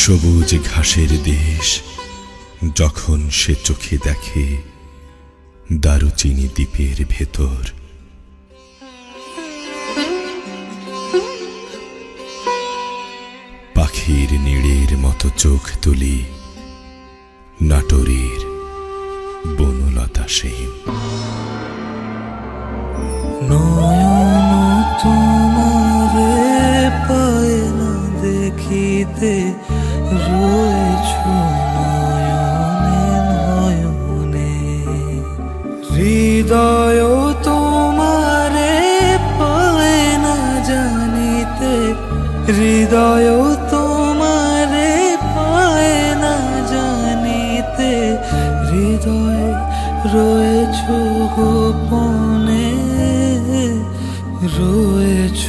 সবুজ ঘাসের দেশ যখন সে চোখে দেখে দারুচিনি দ্বীপের ভেতর। পাখির নীড়ের মতো চোখ তুলি নাটোরের বনলতা সেন। নয়ন তোমারে পায় না দেখিতে, রয়েছ নয়নে নয়নে। হৃদয় তোমারে পায় না জানিতে, হৃদয় তোমারে পায় না জানিতে। হৃদয় রয়েছ গোপনে, রয়েছ